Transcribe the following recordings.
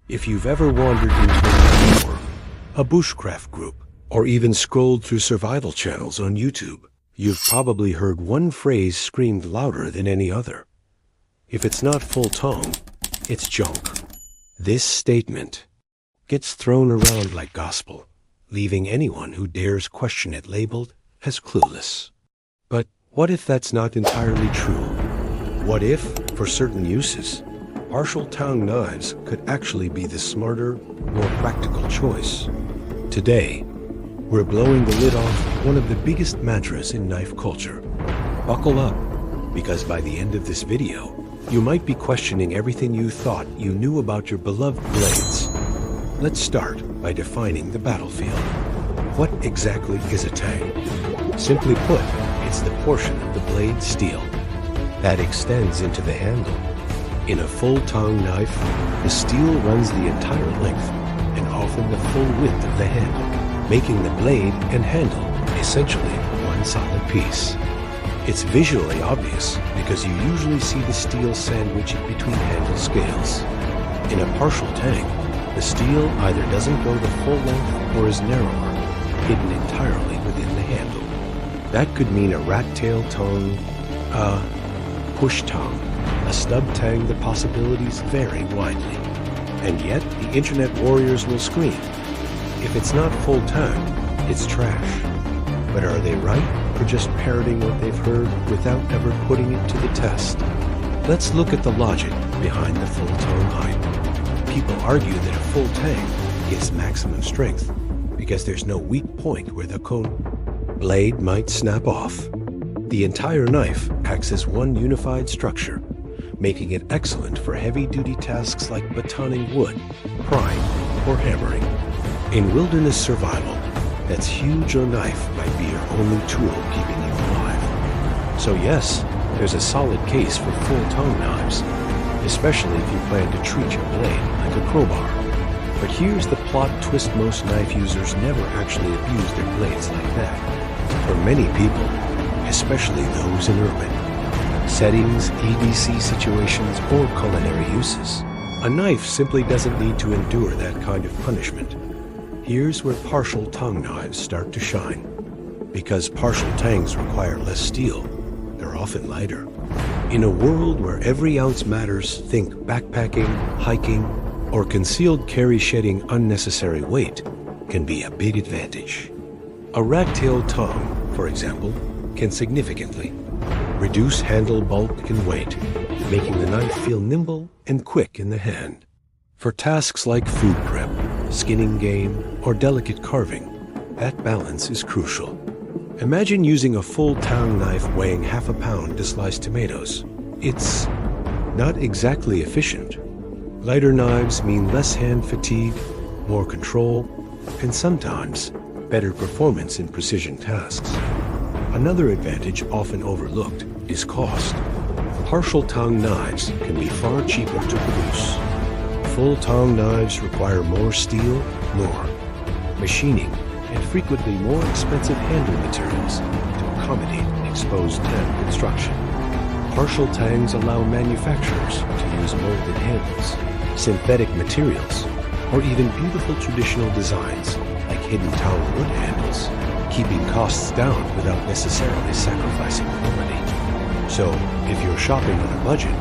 If you've ever wandered into a war, a bushcraft group, or even scrolled through survival channels on YouTube, you've probably heard one phrase screamed louder than any other. If it's not full Tang, it's junk. This statement gets thrown around like gospel, leaving anyone who dares question it labeled as clueless. But what if that's not entirely true? What if, for certain uses, partial Tang knives could actually be the smarter, more practical choice? Today, we're blowing the lid off one of the biggest mantras in knife culture. Buckle up, because by the end of this video, you might be questioning everything you thought you knew about your beloved blades. Let's start by defining the battlefield. What exactly is a Tang? Simply put, it's the portion of the blade steel that extends into the handle. In a full Tang knife, the steel runs the entire length and often the full width of the handle, making the blade and handle essentially one solid piece. It's visually obvious because you usually see the steel sandwiched between handle scales. In a partial Tang, the steel either doesn't go the full length or is narrower, hidden entirely within the handle. That could mean a rat-tail Tang, push Tang, a stub Tang. The possibilities vary widely. And yet, the internet warriors will scream, if it's not full Tang, it's trash. But are they right, or just parroting what they've heard without ever putting it to the test? Let's look at the logic behind the full Tang hype. People argue that a full Tang gives maximum strength because there's no weak point where the blade might snap off. The entire knife acts as one unified structure, making it excellent for heavy-duty tasks like batoning wood, prying, or hammering. In wilderness survival, that huge knife might be your only tool keeping you alive. So yes, there's a solid case for full Tang knives, especially if you plan to treat your blade like a crowbar. But here's the plot twist: most knife users never actually abuse their blades like that. For many people, especially those in urban settings, EDC situations, or culinary uses, a knife simply doesn't need to endure that kind of punishment. Here's where partial Tang knives start to shine. Because partial Tangs require less steel, they're often lighter. In a world where every ounce matters, think backpacking, hiking, or concealed carry. Shedding unnecessary weight can be a big advantage. A rat-tail Tang, for example, can significantly reduce handle bulk and weight, making the knife feel nimble and quick in the hand. For tasks like food prep, skinning game, or delicate carving, that balance is crucial. Imagine using a full Tang knife weighing half a pound to slice tomatoes. It's not exactly efficient. Lighter knives mean less hand fatigue, more control, and sometimes better performance in precision tasks. Another advantage often overlooked is cost. Partial Tang knives can be far cheaper to produce. Full Tang knives require more steel, more machining, and frequently more expensive handle materials to accommodate exposed Tang construction. Partial Tangs allow manufacturers to use molded handles, synthetic materials, or even beautiful traditional designs like hidden Tang wood handles, keeping costs down without necessarily sacrificing quality. So, if you're shopping on a budget,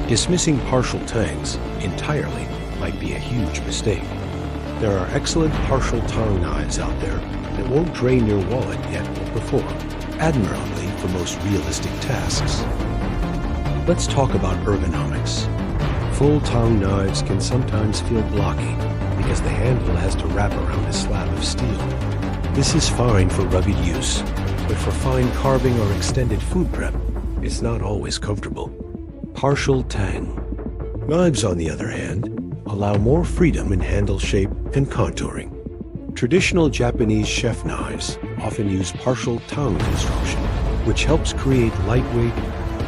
dismissing partial Tangs entirely might be a huge mistake. There are excellent partial Tang knives out there that won't drain your wallet yet will perform admirably for most realistic tasks. Let's talk about ergonomics. Full Tang knives can sometimes feel blocky because the handle has to wrap around a slab of steel. This is fine for rugged use, but for fine carving or extended food prep, it's not always comfortable. Partial Tang knives, on the other hand, allow more freedom in handle shape and contouring. Traditional Japanese chef knives often use partial Tang construction, which helps create lightweight,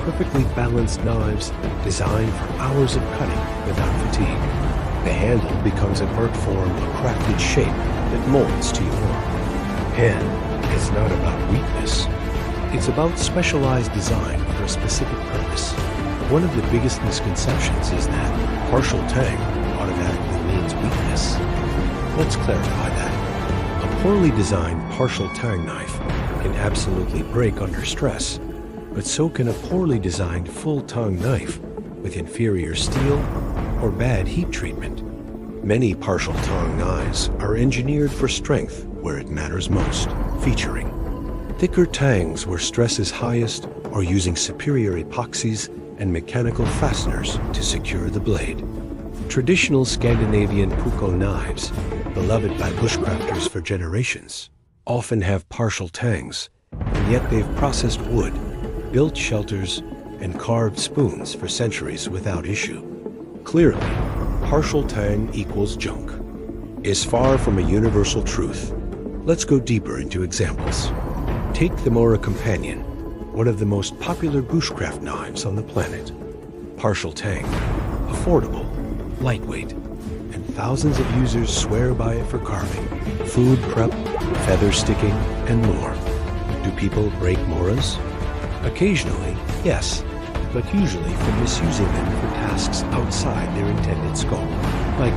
perfectly balanced knives designed for hours of cutting without fatigue. The handle becomes an art form, a crafted shape that molds to your hand. It's not about weakness. It's about specialized design for a specific purpose. One of the biggest misconceptions is that partial Tang automatically means Let's clarify that. A poorly designed partial Tang knife can absolutely break under stress, but so can a poorly designed full Tang knife with inferior steel or bad heat treatment. Many partial Tang knives are engineered for strength where it matters most, featuring thicker tangs where stress is highest or using superior epoxies and mechanical fasteners to secure the blade. Traditional Scandinavian puukko knives, beloved by bushcrafters for generations, often have partial tangs, and yet they've processed wood, built shelters, and carved spoons for centuries without issue. Clearly, partial tang equals junk is far from a universal truth. Let's go deeper into examples. Take the Morakniv Companion, one of the most popular bushcraft knives on the planet. Partial tang, affordable, lightweight, and thousands of users swear by it for carving, food prep, feather sticking, and more. Do people break moras? Occasionally, yes, but usually for misusing them for tasks outside their intended scope, like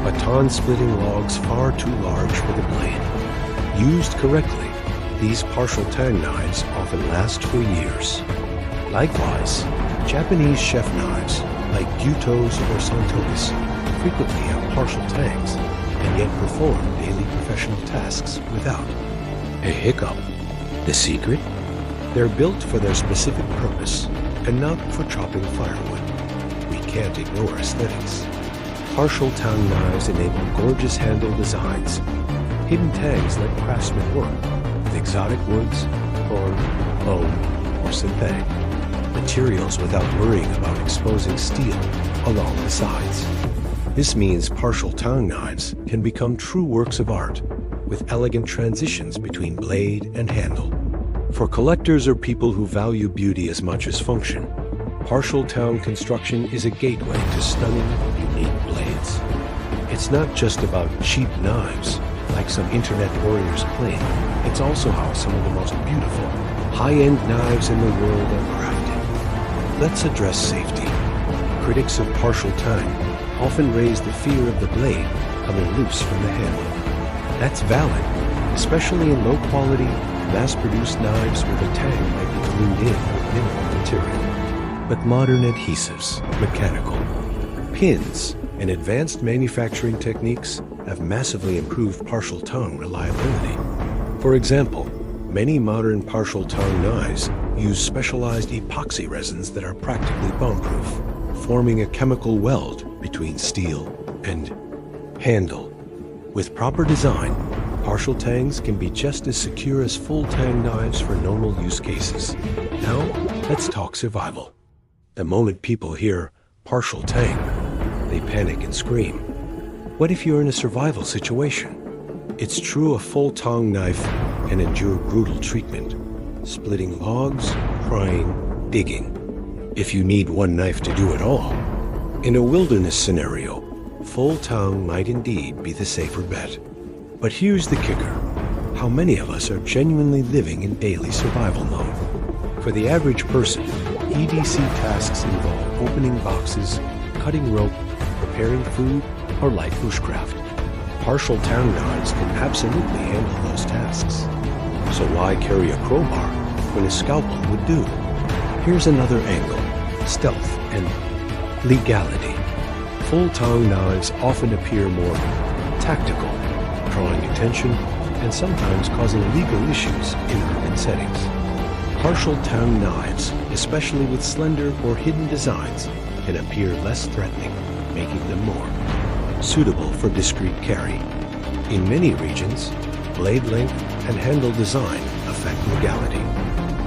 baton-splitting logs far too large for the blade. Used correctly, these partial tang knives often last for years. Likewise, Japanese chef knives, like gyutos or santoris, frequently have partial tangs, and yet perform daily professional tasks without a hiccup. The secret? They're built for their specific purpose, and not for chopping firewood. We can't ignore aesthetics. Partial tang knives enable gorgeous handle designs. Hidden tangs let craftsmen work with exotic woods, corn, bone, or synthetic materials without worrying about exposing steel along the sides. This means partial tang knives can become true works of art with elegant transitions between blade and handle. For collectors or people who value beauty as much as function, partial tang construction is a gateway to stunning, unique blades. It's not just about cheap knives, like some internet warriors claim. It's also how some of the most beautiful, high-end knives in the world are crafted. Let's address safety. Critics of partial tang often raise the fear of the blade coming loose from the handle. That's valid, especially in low-quality, mass-produced knives where the tang might be glued in with minimal material. But modern adhesives, mechanical pins, and advanced manufacturing techniques have massively improved partial tang reliability. For example, many modern partial tang knives use specialized epoxy resins that are practically bomb-proof, forming a chemical weld between steel and handle. With proper design, partial tangs can be just as secure as full tang knives for normal use cases. Now, let's talk survival. The moment people hear partial tang, they panic and scream. What if you're in a survival situation? It's true a full tang knife can endure brutal treatment, splitting logs, prying, digging. If you need one knife to do it all, in a wilderness scenario, full tang might indeed be the safer bet. But here's the kicker. How many of us are genuinely living in daily survival mode? For the average person, EDC tasks involve opening boxes, cutting rope, preparing food, or light bushcraft. Partial tang knives can absolutely handle those tasks. So why carry a crowbar when a scalpel would do? Here's another angle: stealth and legality. Full tang knives often appear more tactical, drawing attention and sometimes causing legal issues in urban settings. Partial tang knives, especially with slender or hidden designs, can appear less threatening, making them more suitable for discreet carry. In many regions, blade length and handle design affect legality.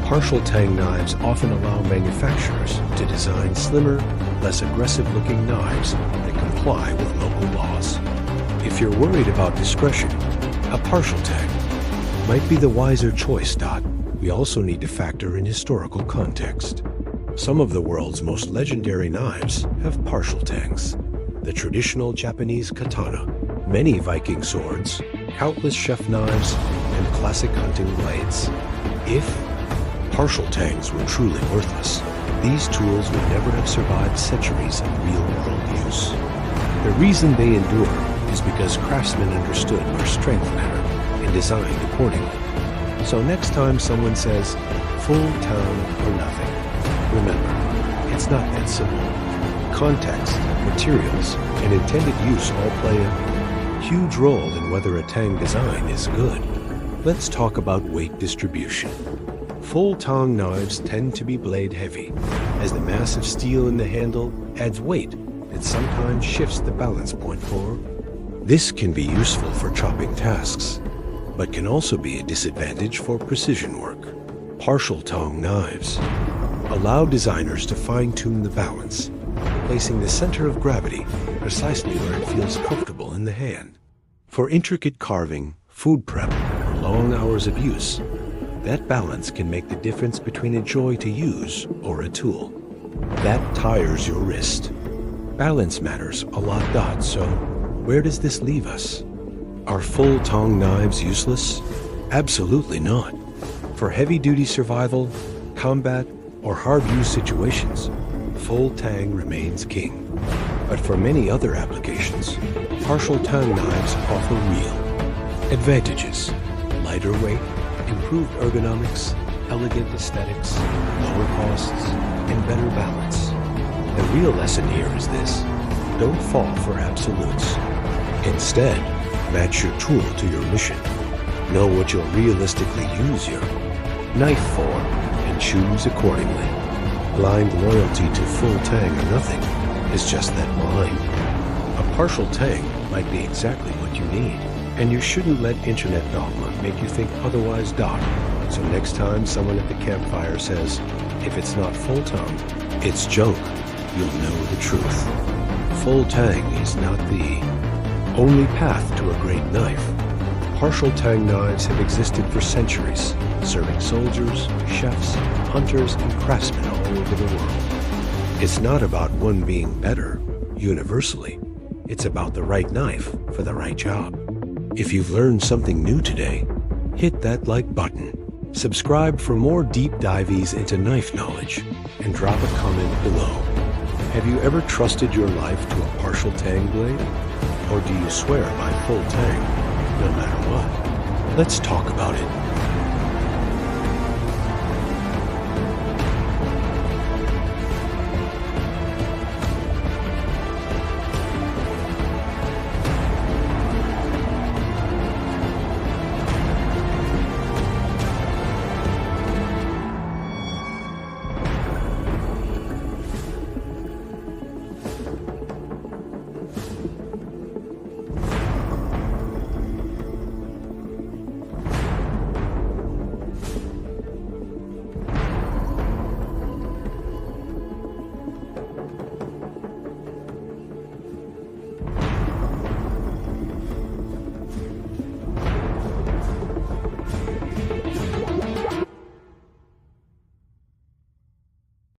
Partial tang knives often allow manufacturers to design slimmer, less aggressive-looking knives that comply with local laws. If you're worried about discretion, a partial tang might be the wiser choice. We also need to factor in historical context. Some of the world's most legendary knives have partial tangs. The traditional Japanese katana, many Viking swords, countless chef knives, and classic hunting blades. If partial tangs were truly worthless, these tools would never have survived centuries of real-world use. The reason they endure is because craftsmen understood where strength mattered and designed accordingly. So next time someone says, full Tang or nothing, remember, it's not that simple. Context, materials, and intended use all play a huge role in whether a Tang design is good. Let's talk about weight distribution. Full Tang knives tend to be blade heavy, as the mass of steel in the handle adds weight that sometimes shifts the balance point forward. This can be useful for chopping tasks, but can also be a disadvantage for precision work. Partial Tang knives allow designers to fine-tune the balance, placing the center of gravity precisely where it feels comfortable in the hand. For intricate carving, food prep, or long hours of use, that balance can make the difference between a joy to use or a tool. That tires your wrist. Balance matters a lot, so where does this leave us? Are full Tang knives useless? Absolutely not. For heavy-duty survival, combat, or hard-use situations, full Tang remains king. But for many other applications, partial Tang knives offer real advantages: lighter weight, improved ergonomics, elegant aesthetics, lower costs, and better balance. The real lesson here is this: don't fall for absolutes. Instead, match your tool to your mission. Know what you'll realistically use your knife for, and choose accordingly. Blind loyalty to full Tang or nothing is just that blind. A partial Tang might be exactly what you need, and you shouldn't let internet dogma make you think otherwise. So next time someone at the campfire says, if it's not full Tang, it's junk, you'll know the truth. Full Tang is not the only path to a great knife. Partial Tang knives have existed for centuries, serving soldiers, chefs, hunters, and craftsmen all over the world. It's not about one being better, universally. It's about the right knife for the right job. If you've learned something new today, hit that like button. Subscribe for more deep dives into knife knowledge, and drop a comment below. Have you ever trusted your life to a partial Tang blade? Or do you swear by full Tang, no matter what? Let's talk about it.